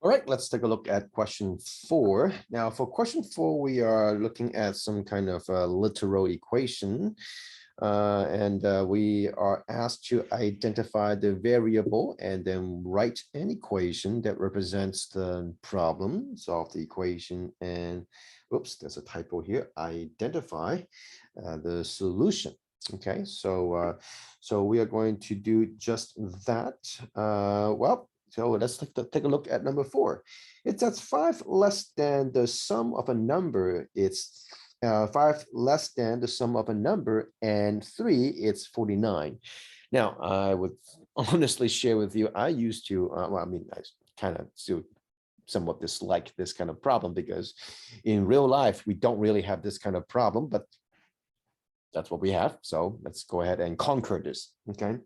All right, let's take a look at question 4. Now, for question 4, we are looking at some kind of literal equation. We are asked to identify the variable and then write an equation that represents the problem, solve the equation, and oops, there's a typo here, identify the solution. Okay, so we are going to do just that. So let's take a look at number 4. It says 5 less than the sum of a number. It's 5 less than the sum of a number, and 3, it's 49. Now, I would honestly share with you, I used to, I kind of still somewhat dislike this kind of problem, because in real life, we don't really have this kind of problem, but that's what we have. So let's go ahead and conquer this. Okay.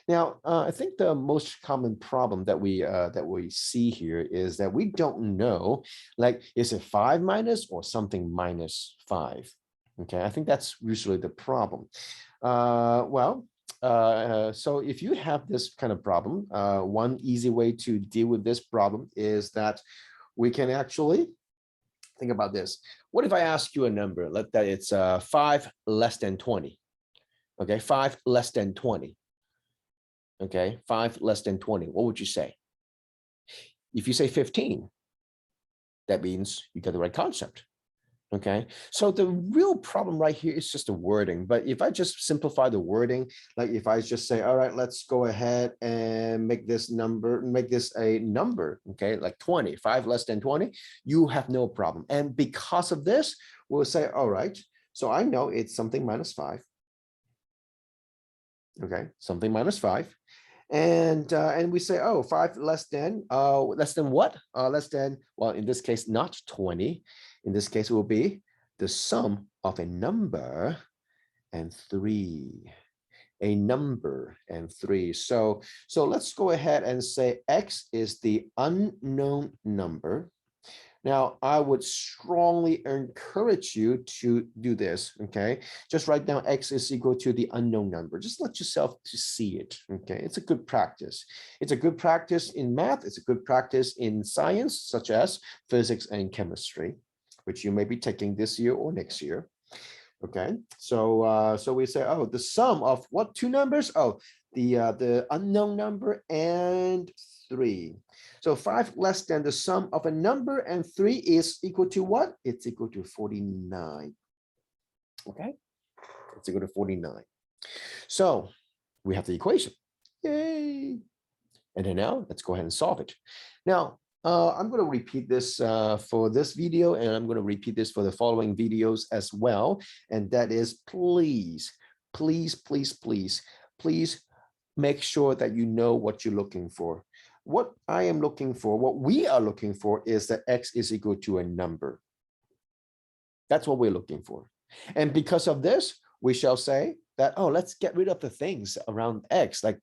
Now, I think the most common problem that we see here is that we don't know, like, is it 5 minus or something minus 5? Okay, I think that's usually the problem. So if you have this kind of problem, one easy way to deal with this problem is that we can actually think about this. What if I ask you a number? Let that it's 5 less than 20. Okay, 5 less than 20. Okay, 5 less than 20. What would you say? If you say 15, that means you got the right concept. Okay, so the real problem right here is just the wording. But if I just simplify the wording, like if I just say, all right, let's go ahead and make this a number, okay, like 20, 5 less than 20, you have no problem. And because of this, we'll say, all right, so I know it's something minus 5. Okay, something minus 5. And we say, oh, 5 less than what? Less than, well, in this case, not 20. In this case, it will be the sum of a number and 3. A number and 3. So let's go ahead and say x is the unknown number. Now, I would strongly encourage you to do this, okay? Just write down x is equal to the unknown number. Just let yourself to see it, okay? It's a good practice. It's a good practice in math. It's a good practice in science, such as physics and chemistry, which you may be taking this year or next year, okay? So we say, oh, the sum of what two numbers? Oh, the unknown number and 3. So 5 less than the sum of a number and 3 is equal to what? It's equal to 49. Okay, it's equal to 49. So we have the equation. Yay! And then now let's go ahead and solve it. Now, I'm going to repeat this for this video, and I'm going to repeat this for the following videos as well. And that is, please make sure that you know what you're looking for. What I am looking for, what we are looking for, is that x is equal to a number. That's what we're looking for. And because of this, we shall say that, oh, let's get rid of the things around x. Like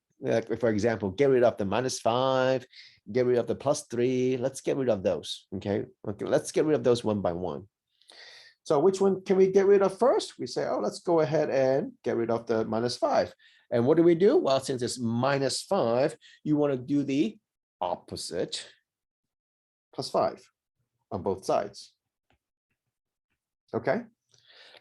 for example, get rid of the minus 5, get rid of the plus 3. Let's get rid of those, okay? Let's get rid of those one by one. So which one can we get rid of first? We say, oh, let's go ahead and get rid of the minus 5. And what do we do? Well, since it's minus 5, you want to do the opposite, plus 5 on both sides. Okay.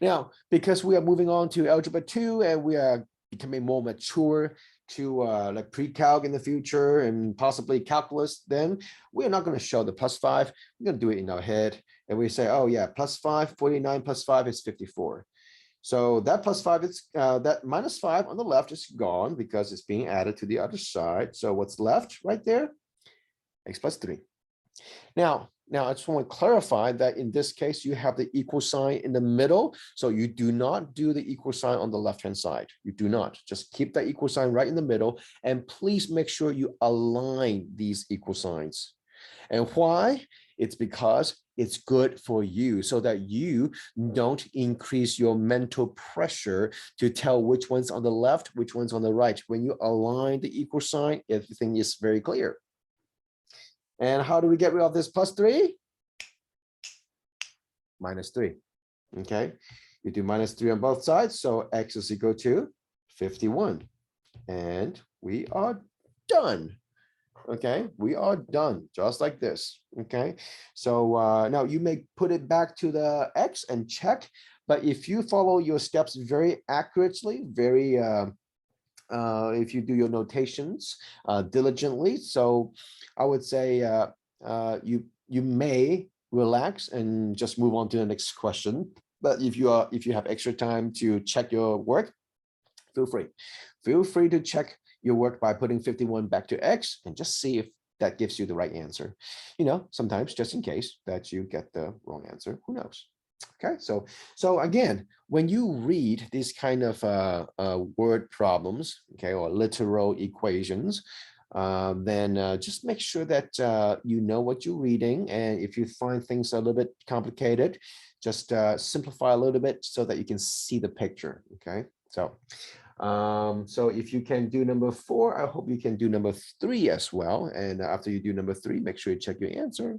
Now, because we are moving on to algebra 2 and we are becoming more mature to like pre-calc in the future and possibly calculus, then we're not going to show the plus 5. We're going to do it in our head. And we say, oh yeah, plus 5, 49 plus 5 is 54. So that plus 5 is that minus 5 on the left is gone because it's being added to the other side. So what's left right there? X plus 3. Now I just want to clarify that in this case, you have the equal sign in the middle. So you do not do the equal sign on the left-hand side. You do not. Just keep that equal sign right in the middle. And please make sure you align these equal signs. And why? It's because it's good for you so that you don't increase your mental pressure to tell which one's on the left, which one's on the right. When you align the equal sign, everything is very clear. And how do we get rid of this plus 3? Minus 3. Okay, you do minus 3 on both sides. So x is equal to 51. And we are done. Okay, we are done, just like this. Okay, so now you may put it back to the X and check, but if you follow your steps very accurately, very if you do your notations diligently, so I would say you may relax and just move on to the next question. But if you have extra time to check your work, feel free. Feel free to check your work by putting 51 back to X and just see if that gives you the right answer. Sometimes just in case that you get the wrong answer, who knows? Okay, so again, when you read these kind of word problems, okay, or literal equations, then just make sure that you know what you're reading. And if you find things a little bit complicated, just simplify a little bit so that you can see the picture. Okay, so if you can do number 4, I hope you can do number 3 as well. And after you do number 3, make sure you check your answer.